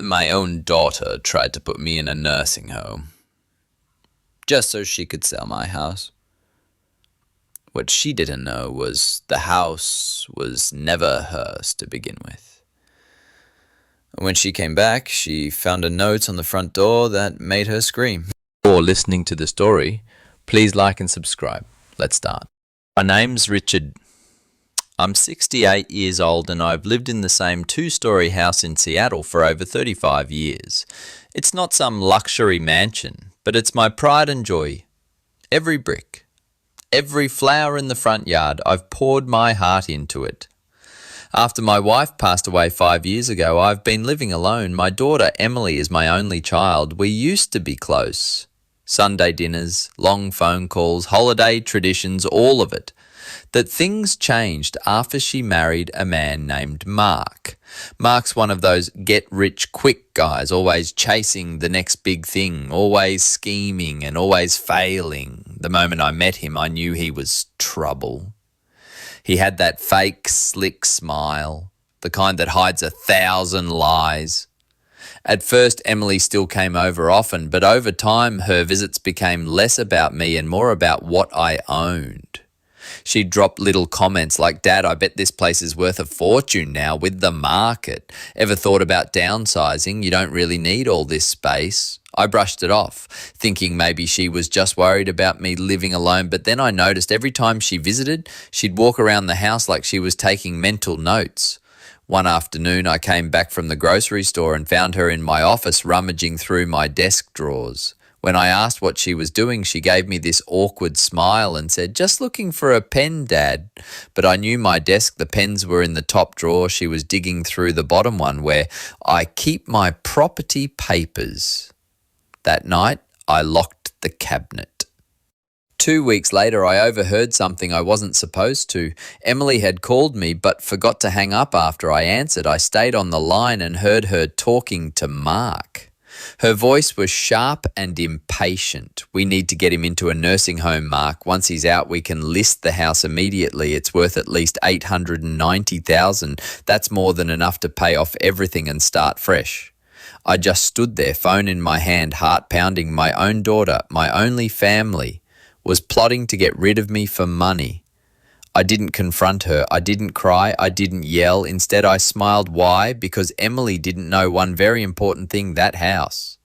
My own daughter tried to put me in a nursing home, just so she could sell my house. What she didn't know was the house was never hers to begin with. When she came back, she found a note on the front door that made her scream. Before listening to the story, please like and subscribe. Let's start. My name's Richard. I'm 68 years old and I've lived in the same two-story house in Seattle for over 35 years. It's not some luxury mansion, but it's my pride and joy. Every brick, every flower in the front yard, I've poured my heart into it. After my wife passed away 5 years ago, I've been living alone. My daughter Emily is my only child. We used to be close. Sunday dinners, long phone calls, holiday traditions, all of it. That things changed after she married a man named Mark. Mark's one of those get-rich-quick guys, always chasing the next big thing, always scheming and always failing. The moment I met him, I knew he was trouble. He had that fake, slick smile, the kind that hides 1,000 lies. At first, Emily still came over often, but over time, her visits became less about me and more about what I owned. She'd drop little comments like, "Dad, I bet this place is worth a fortune now with the market. Ever thought about downsizing? You don't really need all this space." I brushed it off, thinking maybe she was just worried about me living alone, but then I noticed every time she visited, she'd walk around the house like she was taking mental notes. One afternoon, I came back from the grocery store and found her in my office rummaging through my desk drawers. When I asked what she was doing, she gave me this awkward smile and said, "Just looking for a pen, Dad." But I knew my desk, the pens were in the top drawer. She was digging through the bottom one where I keep my property papers. That night, I locked the cabinet. 2 weeks later, I overheard something I wasn't supposed to. Emily had called me but forgot to hang up after I answered. I stayed on the line and heard her talking to Mark. Her voice was sharp and impatient. "We need to get him into a nursing home, Mark. Once he's out, we can list the house immediately. It's worth at least $890,000. That's more than enough to pay off everything and start fresh." I just stood there, phone in my hand, heart pounding. My own daughter, my only family, was plotting to get rid of me for money. I didn't confront her. I didn't cry. I didn't yell. Instead, I smiled. Why? Because Emily didn't know one very important thing: that house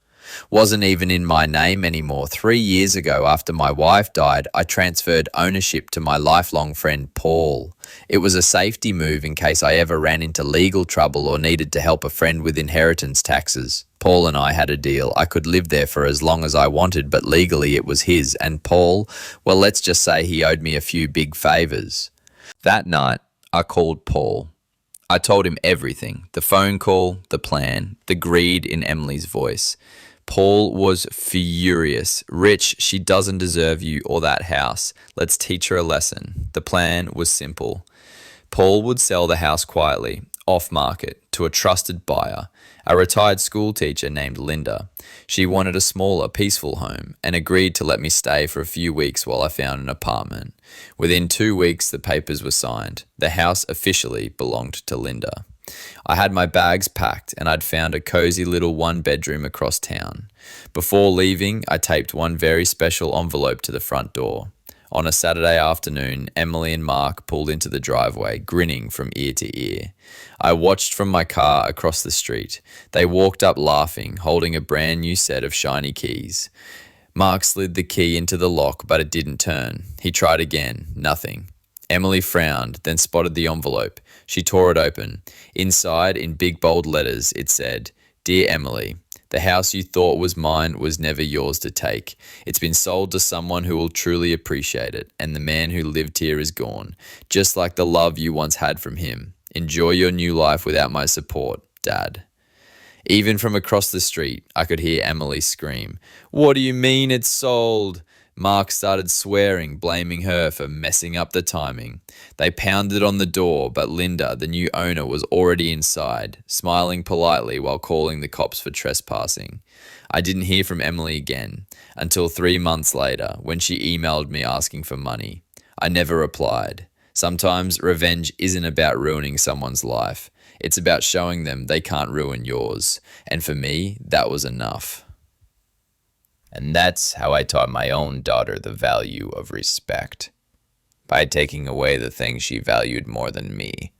wasn't even in my name anymore. 3 years ago, after my wife died, I transferred ownership to my lifelong friend, Paul. It was a safety move in case I ever ran into legal trouble or needed to help a friend with inheritance taxes. Paul and I had a deal. I could live there for as long as I wanted, but legally it was his. And Paul, well, let's just say he owed me a few big favors. That night, I called Paul. I told him everything: the phone call, the plan, the greed in Emily's voice. Paul was furious. "Rich, she doesn't deserve you or that house. Let's teach her a lesson." The plan was simple. Paul would sell the house quietly, off-market, to a trusted buyer, a retired school teacher named Linda. She wanted a smaller, peaceful home and agreed to let me stay for a few weeks while I found an apartment. Within 2 weeks, the papers were signed. The house officially belonged to Linda. I had my bags packed and I'd found a cozy little one-bedroom across town. Before leaving, I taped one very special envelope to the front door. On a Saturday afternoon, Emily and Mark pulled into the driveway, grinning from ear to ear. I watched from my car across the street. They walked up laughing, holding a brand new set of shiny keys. Mark slid the key into the lock, but it didn't turn. He tried again. Nothing. Emily frowned, then spotted the envelope. She tore it open. Inside, in big bold letters, it said, "Dear Emily, the house you thought was mine was never yours to take. It's been sold to someone who will truly appreciate it, and the man who lived here is gone, just like the love you once had from him. Enjoy your new life without my support, Dad." Even from across the street, I could hear Emily scream, "What do you mean it's sold?" Mark started swearing, blaming her for messing up the timing. They pounded on the door, but Linda, the new owner, was already inside, smiling politely while calling the cops for trespassing. I didn't hear from Emily again until 3 months later when she emailed me asking for money. I never replied. Sometimes revenge isn't about ruining someone's life. It's about showing them they can't ruin yours. And for me, that was enough. And that's how I taught my own daughter the value of respect. By taking away the things she valued more than me.